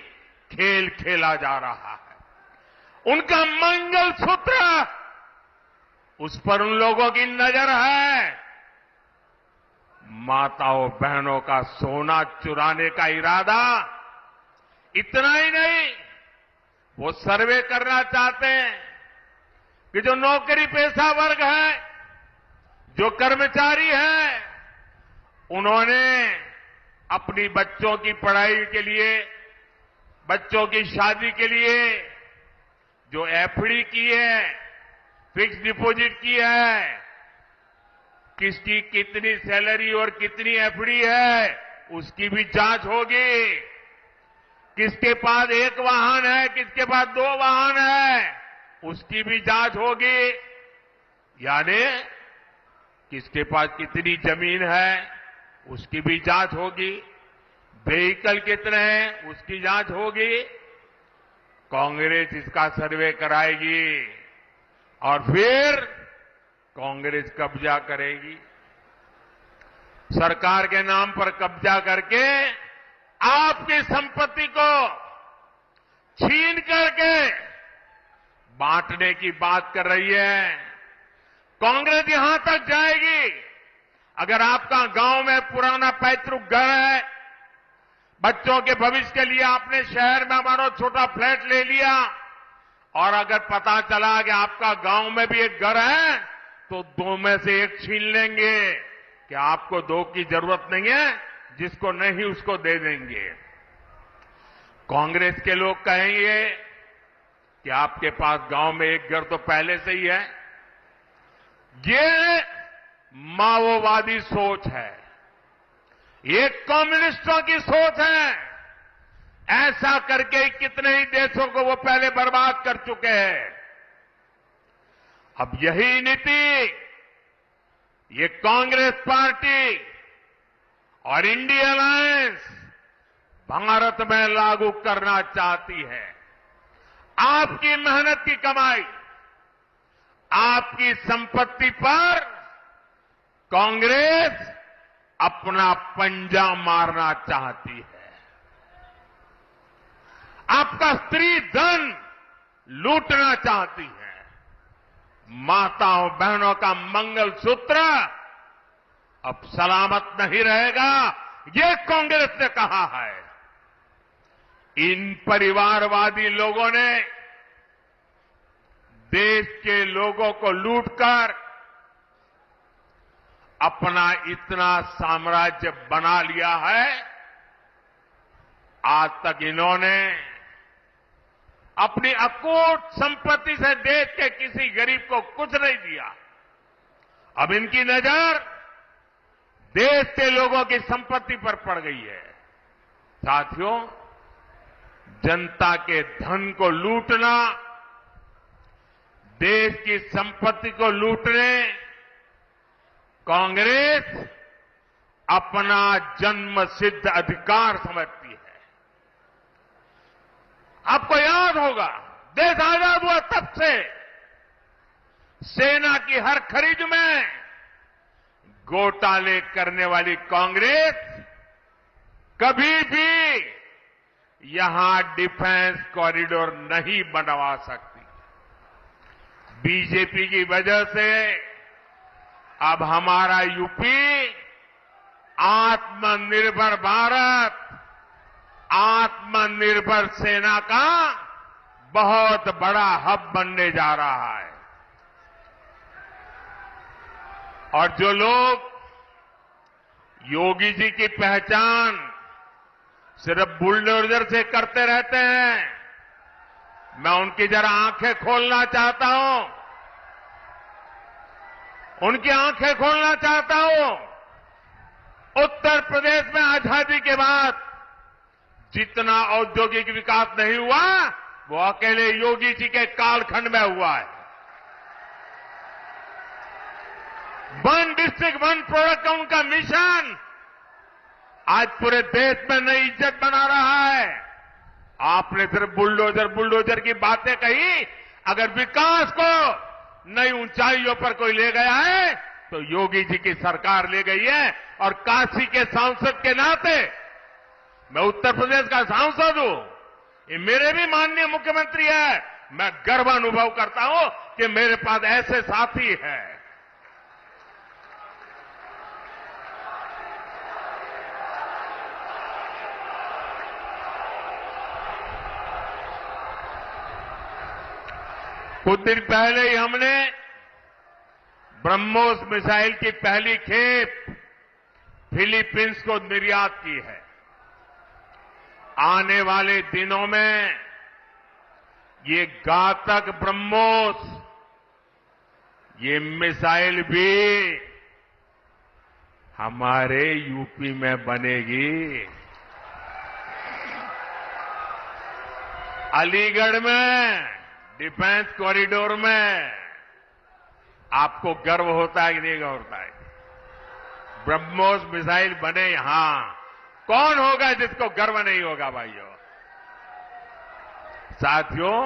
खेल खेला जा रहा है। उनका मंगलसूत्र, उस पर उन लोगों की नजर है। माताओं बहनों का सोना चुराने का इरादा। इतना ही नहीं, वो सर्वे करना चाहते हैं कि जो नौकरी पेशा वर्ग है, जो कर्मचारी है, उन्होंने अपनी बच्चों की पढ़ाई के लिए, बच्चों की शादी के लिए जो एफडी की है, फिक्स डिपॉजिट की है, किसकी कितनी सैलरी और कितनी एफडी है, उसकी भी जांच होगी। किसके पास एक वाहन है, किसके पास 2 वाहन है, उसकी भी जांच होगी। यानी किसके पास कितनी जमीन है, उसकी भी जांच होगी, व्हीकल कितने हैं उसकी जांच होगी, कांग्रेस इसका सर्वे कराएगी और फिर कांग्रेस कब्जा करेगी। सरकार के नाम पर कब्जा करके आपकी संपत्ति को छीन करके बांटने की बात कर रही है। कांग्रेस यहां तक जाएगी, अगर आपका गांव में पुराना पैतृक घर है, बच्चों के भविष्य के लिए आपने शहर में मानो छोटा फ्लैट ले लिया और अगर पता चला कि आपका गांव में भी एक घर है तो दो में से एक छीन लेंगे कि आपको दो की जरूरत नहीं है, जिसको नहीं उसको दे देंगे। कांग्रेस के लोग कहेंगे कि आपके पास गांव में एक घर तो पहले से ही है। ये माओवादी सोच है, ये कम्युनिस्टों की सोच है। ऐसा करके कितने ही देशों को वो पहले बर्बाद कर चुके हैं। अब यही नीति ये कांग्रेस पार्टी और इंडिया अलायंस भारत में लागू करना चाहती है। आपकी मेहनत की कमाई, आपकी संपत्ति पर कांग्रेस अपना पंजा मारना चाहती है। आपका स्त्री धन लूटना चाहती है। माताओं बहनों का मंगलसूत्र अब सलामत नहीं रहेगा, ये कांग्रेस ने कहा है। इन परिवारवादी लोगों ने देश के लोगों को लूटकर अपना इतना साम्राज्य बना लिया है। आज तक इन्होंने अपनी अकूट संपत्ति से देश के किसी गरीब को कुछ नहीं दिया। अब इनकी नजर देश के लोगों की संपत्ति पर पड़ गई है। साथियों, जनता के धन को लूटना, देश की संपत्ति को लूटने कांग्रेस अपना जन्मसिद्ध अधिकार समझती है। आपको याद होगा, देश आजाद हुआ तब से सेना की हर खरीद में घोटाले करने वाली कांग्रेस कभी भी यहां डिफेंस कॉरिडोर नहीं बनवा सकती। बीजेपी की वजह से अब हमारा यूपी आत्मनिर्भर भारत, आत्मनिर्भर सेना का बहुत बड़ा हब बनने जा रहा है। और जो लोग योगी जी की पहचान सिर्फ बुलडोजर से करते रहते हैं, मैं उनकी जरा आंखें खोलना चाहता हूं, उनकी आंखें खोलना चाहता हूं। उत्तर प्रदेश में आजादी के बाद जितना औद्योगिक विकास नहीं हुआ वो अकेले योगी जी के कालखंड में हुआ है। वन डिस्ट्रिक्ट वन प्रोडक्ट का उनका मिशन आज पूरे देश में नई इज्जत बना रहा है। आपने सिर्फ बुलडोजर बुलडोजर की बातें कही, अगर विकास को नई ऊंचाइयों पर कोई ले गया है तो योगी जी की सरकार ले गई है। और काशी के सांसद के नाते, मैं उत्तर प्रदेश का सांसद हूं, ये मेरे भी माननीय मुख्यमंत्री है, मैं गर्व अनुभव करता हूं कि मेरे पास ऐसे साथी हैं। कुछ दिन पहले ही हमने ब्रह्मोस मिसाइल की पहली खेप फिलीपींस को निर्यात की है। आने वाले दिनों में ये घातक ब्रह्मोस, ये मिसाइल भी हमारे यूपी में बनेगी। अलीगढ़ में डिफेंस कॉरिडोर में आपको गर्व होता है कि नहीं होता है? ब्रह्मोस मिसाइल बने यहां, कौन होगा जिसको गर्व नहीं होगा भाइयों। साथियों,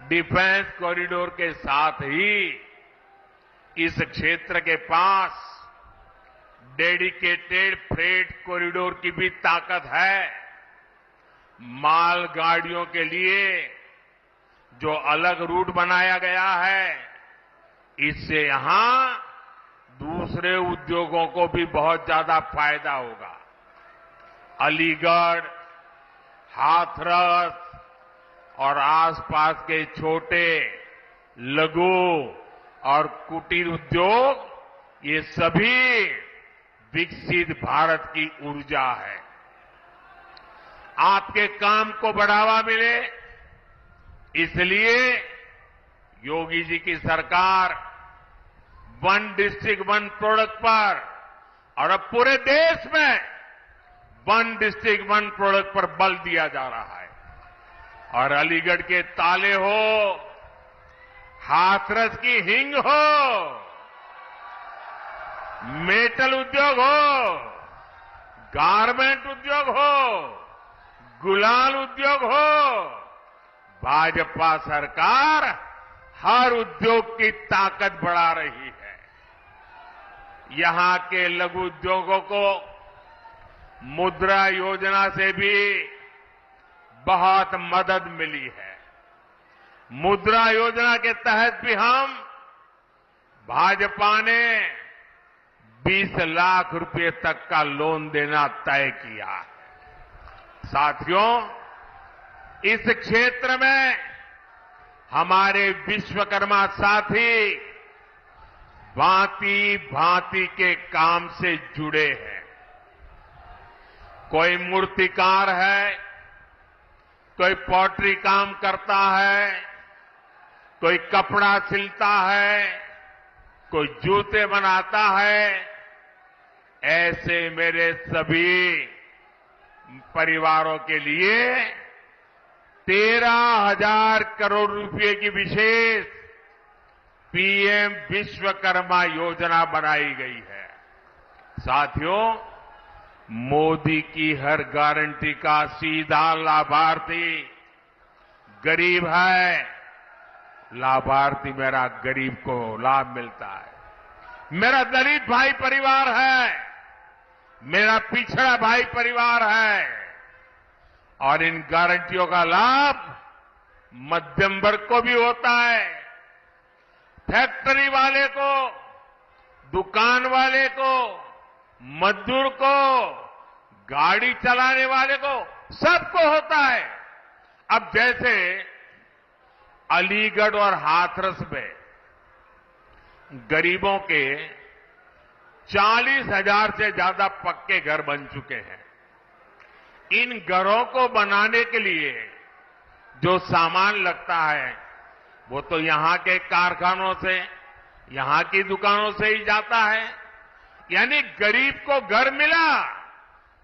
डिफेंस कॉरिडोर के साथ ही इस क्षेत्र के पास डेडिकेटेड फ्रेट कॉरिडोर की भी ताकत है। मालगाड़ियों के लिए जो अलग रूट बनाया गया है, इससे यहां दूसरे उद्योगों को भी बहुत ज्यादा फायदा होगा। अलीगढ़, हाथरस और आसपास के छोटे, लघु और कुटीर उद्योग, ये सभी विकसित भारत की ऊर्जा है। आपके काम को बढ़ावा मिले, इसलिए योगी जी की सरकार वन डिस्ट्रिक्ट वन प्रोडक्ट पर और अब पूरे देश में वन डिस्ट्रिक्ट वन प्रोडक्ट पर बल दिया जा रहा है। और अलीगढ़ के ताले हो, हाथरस की हिंग हो, मेटल उद्योग हो, गारमेंट उद्योग हो, गुलाल उद्योग हो, भाजपा सरकार हर उद्योग की ताकत बढ़ा रही है। यहां के लघु उद्योगों को मुद्रा योजना से भी बहुत मदद मिली है। मुद्रा योजना के तहत भी हम भाजपा ने 20 लाख रुपए तक का लोन देना तय किया। साथियों, इस क्षेत्र में हमारे विश्वकर्मा साथी भांति भांति के काम से जुड़े हैं। कोई मूर्तिकार है, कोई पॉटरी काम करता है, कोई कपड़ा सिलता है, कोई जूते बनाता है। ऐसे मेरे सभी परिवारों के लिए 13,000 करोड़ रुपए की विशेष पीएम विश्वकर्मा योजना बनाई गई है। साथियों, मोदी की हर गारंटी का सीधा लाभार्थी गरीब है। लाभार्थी मेरा गरीब को लाभ मिलता है। मेरा दलित भाई परिवार है, मेरा पिछड़ा भाई परिवार है, और इन गारंटियों का लाभ मध्यम वर्ग को भी होता है। फैक्ट्री वाले को, दुकान वाले को, मजदूर को, गाड़ी चलाने वाले को, सबको होता है। अब जैसे अलीगढ़ और हाथरस में गरीबों के 40,000 से ज्यादा पक्के घर बन चुके हैं। इन घरों को बनाने के लिए जो सामान लगता है, वो तो यहां के कारखानों से, यहां की दुकानों से ही जाता है। यानी गरीब को घर मिला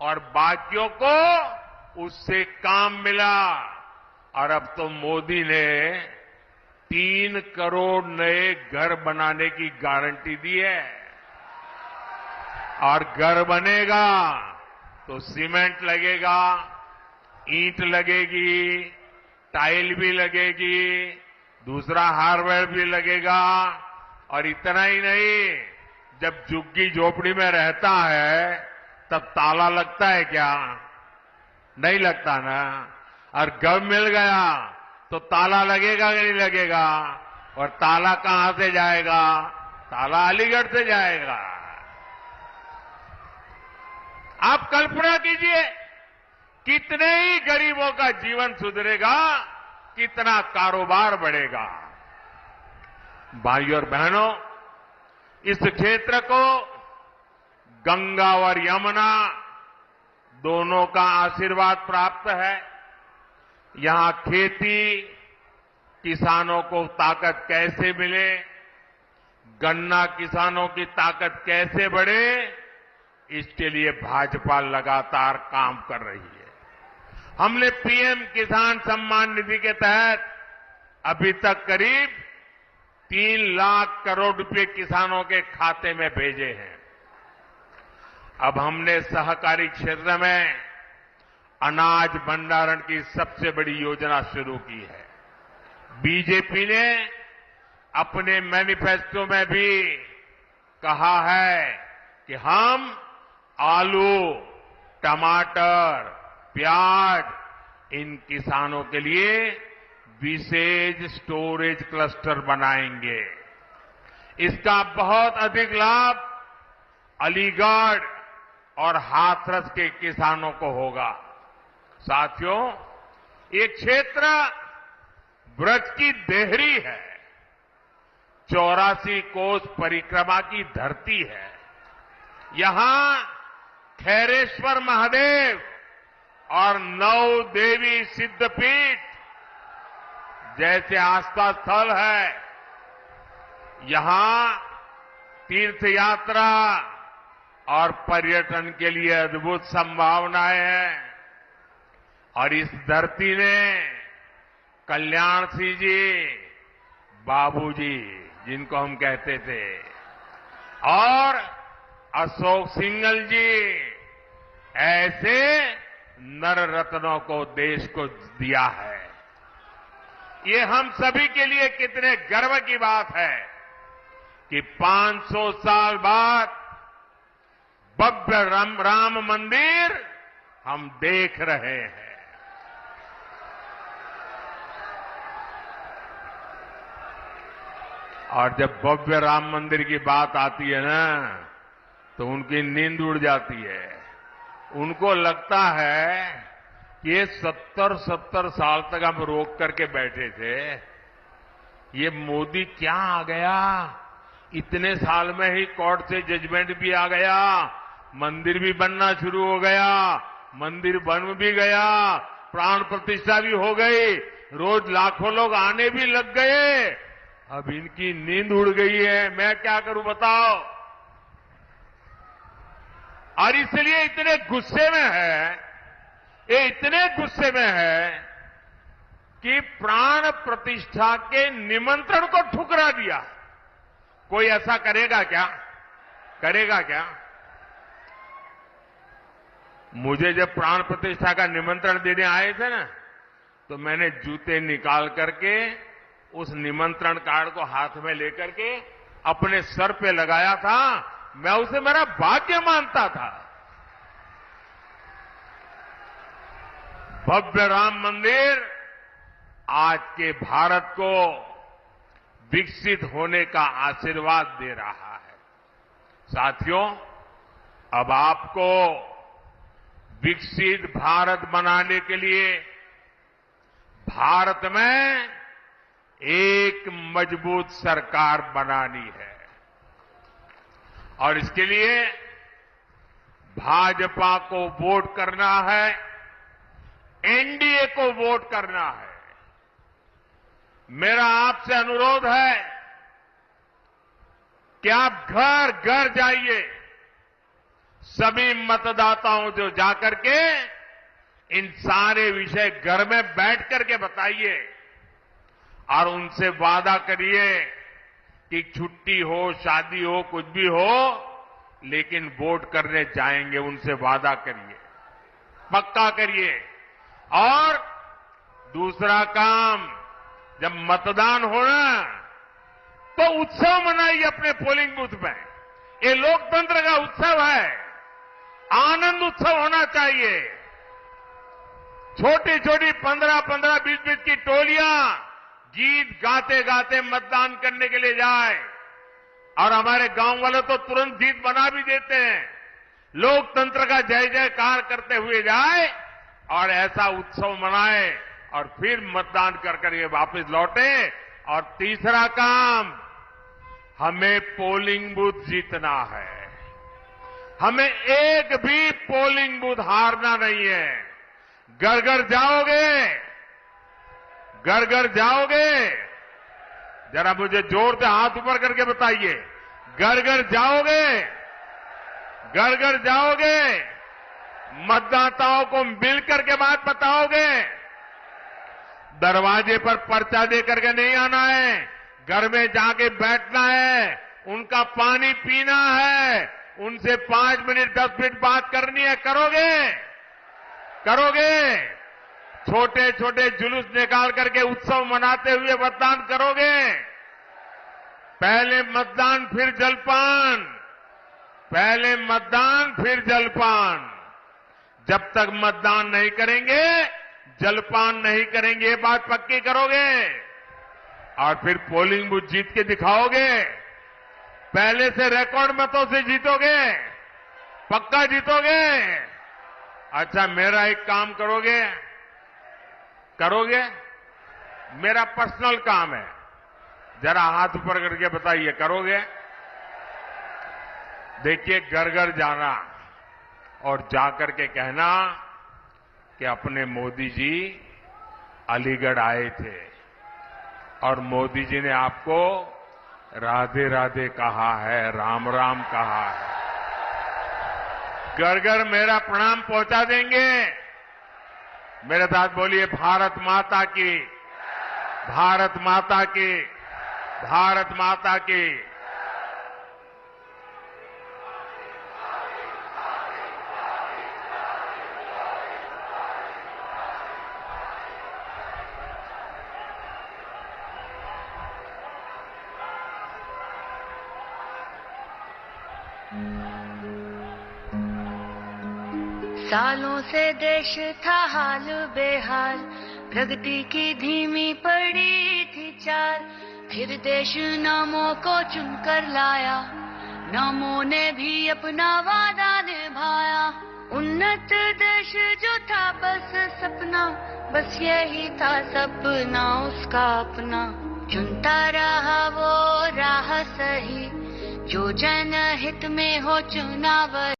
और बाकियों को उससे काम मिला। और अब तो मोदी ने 3 करोड़ नए घर बनाने की गारंटी दी है। और घर बनेगा तो सीमेंट लगेगा, ईंट लगेगी, टाइल भी लगेगी, दूसरा हार्डवेयर भी लगेगा। और इतना ही नहीं, जब झुग्गी झोपड़ी में रहता है तब ताला लगता है क्या? नहीं लगता ना। और घर मिल गया तो ताला लगेगा कि नहीं लगेगा? और ताला कहां से जाएगा? ताला अलीगढ़ से जाएगा। आप कल्पना कीजिए, कितने ही गरीबों का जीवन सुधरेगा, कितना कारोबार बढ़ेगा। भाइयों और बहनों, इस क्षेत्र को गंगा और यमुना दोनों का आशीर्वाद प्राप्त है। यहां खेती, किसानों को ताकत कैसे मिले, गन्ना किसानों की ताकत कैसे बढ़े, इसके लिए भाजपा लगातार काम कर रही है। हमने पीएम किसान सम्मान निधि के तहत अभी तक करीब 3 लाख करोड़ रुपए किसानों के खाते में भेजे हैं। अब हमने सहकारी क्षेत्र में अनाज भंडारण की सबसे बड़ी योजना शुरू की है। बीजेपी ने अपने मैनिफेस्टो में भी कहा है कि हम आलू, टमाटर, प्याज इन किसानों के लिए विशेष स्टोरेज क्लस्टर बनाएंगे। इसका बहुत अधिक लाभ अलीगढ़ और हाथरस के किसानों को होगा। साथियों, ये क्षेत्र ब्रज की देहरी है, 84 कोस परिक्रमा की धरती है। यहां खैरेश्वर महादेव और 9 देवी सिद्धपीठ जैसे आस्था स्थल है। यहां तीर्थ यात्रा और पर्यटन के लिए अद्भुत संभावनाएं हैं। और इस धरती ने कल्याण सिंह जी, बाबूजी जिनको हम कहते थे, और अशोक सिंघल जी ऐसे नर रत्नों को देश को दिया है। ये हम सभी के लिए कितने गर्व की बात है कि 500 साल बाद भव्य राम मंदिर हम देख रहे हैं। और जब भव्य राम मंदिर की बात आती है ना, तो उनकी नींद उड़ जाती है। उनको लगता है कि ये 70 साल तक हम रोक करके बैठे थे, ये मोदी क्या आ गया, इतने साल में ही कोर्ट से जजमेंट भी आ गया, मंदिर भी बनना शुरू हो गया, मंदिर बन भी गया, प्राण प्रतिष्ठा भी हो गई, रोज लाखों लोग आने भी लग गए। अब इनकी नींद उड़ गई है, मैं क्या करूं बताओ। और इसलिए इतने गुस्से में है, ये इतने गुस्से में है कि प्राण प्रतिष्ठा के निमंत्रण को ठुकरा दिया। कोई ऐसा करेगा क्या? करेगा क्या? मुझे जब प्राण प्रतिष्ठा का निमंत्रण देने आए थे ना, तो मैंने जूते निकाल करके उस निमंत्रण कार्ड को हाथ में लेकर के अपने सर पे लगाया था। मैं उसे मेरा भाग्य मानता था। भव्य राम मंदिर आज के भारत को विकसित होने का आशीर्वाद दे रहा है। साथियों, अब आपको विकसित भारत बनाने के लिए भारत में एक मजबूत सरकार बनानी है। और इसके लिए भाजपा को वोट करना है, एनडीए को वोट करना है। मेरा आपसे अनुरोध है कि आप घर घर जाइए, सभी मतदाताओं जो जाकर के इन सारे विषय घर में बैठ करके बताइए और उनसे वादा करिए कि छुट्टी हो, शादी हो, कुछ भी हो, लेकिन वोट करने जाएंगे। उनसे वादा करिए, पक्का करिए। और दूसरा काम, जब मतदान हो ना, तो उत्सव मनाइए अपने पोलिंग बूथ में। ये लोकतंत्र का उत्सव है, आनंद उत्सव होना चाहिए। छोटी छोटी 15-15, 20-20 की टोलियां गीत गाते गाते मतदान करने के लिए जाए। और हमारे गांव वाले तो तुरंत गीत बना भी देते हैं। लोकतंत्र का जय जयकार करते हुए जाए और ऐसा उत्सव मनाए और फिर मतदान कर ये वापस लौटे। और तीसरा काम, हमें पोलिंग बूथ जीतना है। हमें एक भी पोलिंग बूथ हारना नहीं है। घर घर जाओगे, घर घर जाओगे, जरा मुझे जोर से हाथ ऊपर करके बताइए, घर घर जाओगे, घर घर जाओगे, मतदाताओं को मिलकर के बात बताओगे। दरवाजे पर पर्चा दे करके नहीं आना है, घर में जाके बैठना है, उनका पानी पीना है, उनसे 5 मिनट 10 मिनट बात करनी है, करोगे? करोगे? छोटे छोटे जुलूस निकाल करके उत्सव मनाते हुए मतदान करोगे? पहले मतदान फिर जलपान, पहले मतदान फिर जलपान। जब तक मतदान नहीं करेंगे, जलपान नहीं करेंगे, ये बात पक्की करोगे? और फिर पोलिंग बूथ जीत के दिखाओगे? पहले से रिकॉर्ड मतों से जीतोगे? पक्का जीतोगे? अच्छा, मेरा एक काम करोगे? करोगे? मेरा पर्सनल काम है, जरा हाथ ऊपर करके बताइए, करोगे? देखिए, घर घर जाना और जाकर के कहना कि अपने मोदी जी अलीगढ़ आए थे और मोदी जी ने आपको राधे राधे कहा है, राम राम कहा है। घर घर मेरा प्रणाम पहुंचा देंगे। मेरे साथ बोलिए, भारत माता की, भारत माता की, भारत माता की। सालों से देश था हाल बेहाल, प्रगति की धीमी पड़ी थी चाल। फिर देश नामों को चुनकर लाया, नामों ने भी अपना वादा निभाया। उन्नत देश जो था बस सपना, बस यही था सपना उसका अपना। चुनता रहा वो राह सही, जो जनहित में हो चुनाव।